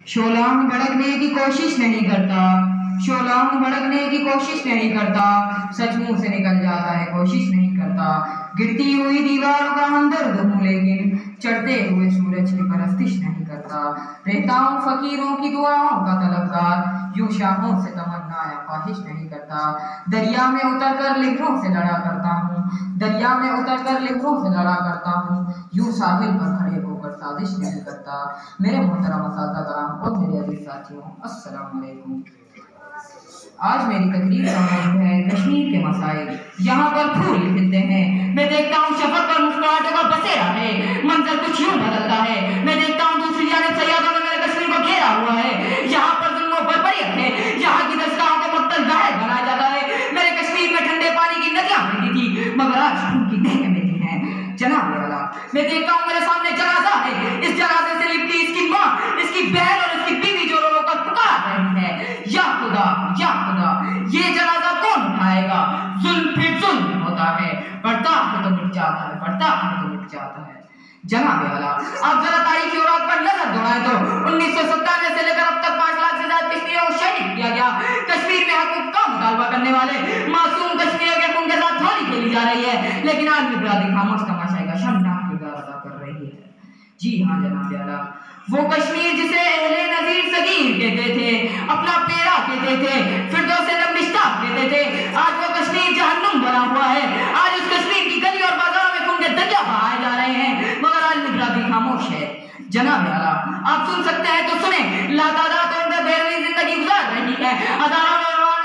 शोलांग भड़कने की कोशिश नहीं करता, शोलांग भड़कने की कोशिश नहीं करता, सच मुंह से निकल जाता है कोशिश नहीं करता। गिरती हुई दीवारों का हमदर्द हूँ लेकिन चढ़ते हुए सूरज की परस्तिश नहीं करता। रहता हूँ फकीरों की दुआओं का तलबगार, यूं शामों से तमन्ना या ख्वाहिश नहीं करता। दरिया में उतर कर लहरों से लड़ा करता हूँ, दरिया में उतर कर लहरों से लड़ा करता हूँ, यूं साहिल पर खड़े होकर साजिश नहीं करता। मेरे मोहतरम असातिज़ा और मेरे अजीज साथियों, अस्सलाम वालेकुम। आज मेरी तकरीर का मौजू है कश्मीर के मसाइल। यहाँ पर फूल खिलते हैं, मैं देखता हूँ शफक पर मुस्कुराहटों का बसेरा है, मंजर कुछ यूं बदलता है। मैं देखता हूँ दूसरी जानिब सैयादों ने मेरे कश्मीर को घेरा हुआ है। यहाँ पर जुल्मों पर बरियत है, यहाँ की दस्तगाहों को मक्तल गायब बनाया जाता है। मेरे कश्मीर में ठंडे पानी की नदियाँ बहती थी, मगर आज खून की नहरें बहती हैं। जनाब वाला, मैं देखता हूँ मेरे सामने जनाजा है, इस जनाजे से लिपटी इसकी माँ, इसकी बहन और इसकी बीवी जो रो रो कर पुकार रही है, या खुदा, या खुदा, ये जनाजा कौन उठाएगा? जुल्म फिर जुल्म होता है, बढ़ता है तो मिट जाता है, बढ़ता है तो मिट जाता है। जनाब वाला, आप जरा तारीखी औरात पर नजर दौड़ाएं तो 1997 से लेकर अब तक 5 लाख से ज्यादा कश्मीरियों को शहीद किया गया। कश्मीर में हकूक का मुतालबा करने वाले मासूम कश्मीरियों के खून के साथ होली खेली जा रही है, लेकिन आदमी बिरादरी खामोश तमाशाई का शर्मनाक किरदार अदा कर रही है। जी हाँ जनाब वाला, वो कश्मीर जिसे अहले नजीर सगीर कहते थे, अपना पेड़ा कहते थे, फिरदौस नबिश्ता कहते थे, आज वो कश्मीर जहन्नुम बना हुआ है। आज उस कश्मीर की गली और बाजारों में खून के दरिया बहाए जा रहे हैं, मगर आज बिरादरी खामोश है। जनाब वाला, आप सुन सकते हैं तो सुने, लातादाद और बेरहमी जिंदगी गुजार रही है, हजारों नौजवान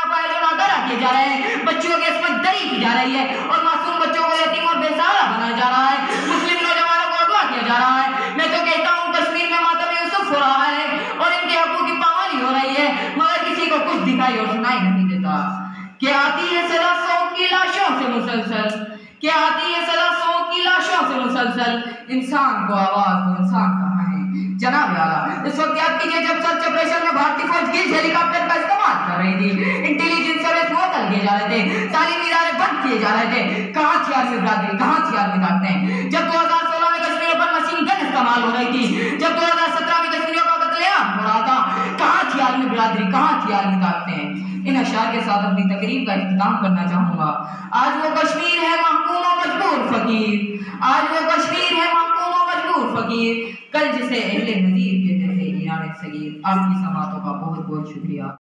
किए जा रहे हैं, बच्चियों की इसमत दरी की जा रही है और मासूम बच्चों को यतीम और बेसहारा बनाया जा रहा है, मुस्लिम नौजवानों को अगवा किया जा रहा है। मैं तो कहता हूँ कश्मीर में मातम यूसुफ हो रहा है और इनके हकूक की पामाली हो रही है, मगर किसी को कुछ दिखाई और सुनाई नहीं देता। क्या आती है सदा 100 की लाशों से मुसलसल, क्या आती है सदा 100 की लाशों से मुसलसल, इंसान को आवाज तो इंसान कहाँ है? जनाब वाला, इस वक्त याद कीजिए जब सर्च ऑपरेशन में भारतीय फौज गिल हेलीकॉप्टर का इस्तेमाल कर रही थी, इंटेलिजेंस सर्विस मुअत्तल किए जा रहे थे, तालीमी इदारे बंद किए जा रहे थे, कहाँ थी आर्मी बिरादरी, कहाँ थी आर्मी ताकतें? जब 2016 में कश्मीर पर मशीन गन इस्तेमाल हो रही थी, जब 2017 में कश्मीरियों का कत्लेआम हो रहा था, कहाँ थी आर्मी बिरादरी, कहाँ थी आर्मी ताकतें? इन अशार के साथ अपनी तकरीर का इख्तिताम करना चाहूंगा। आज वो कश्मीर है महकूम और मजबूर फकीर, आज वो कश्मीर है महकूम और मजबूर फकीर, कल जिसे अहले नजीर कहते थे ईरान सगीर। आपकी समातों का बहुत बहुत शुक्रिया।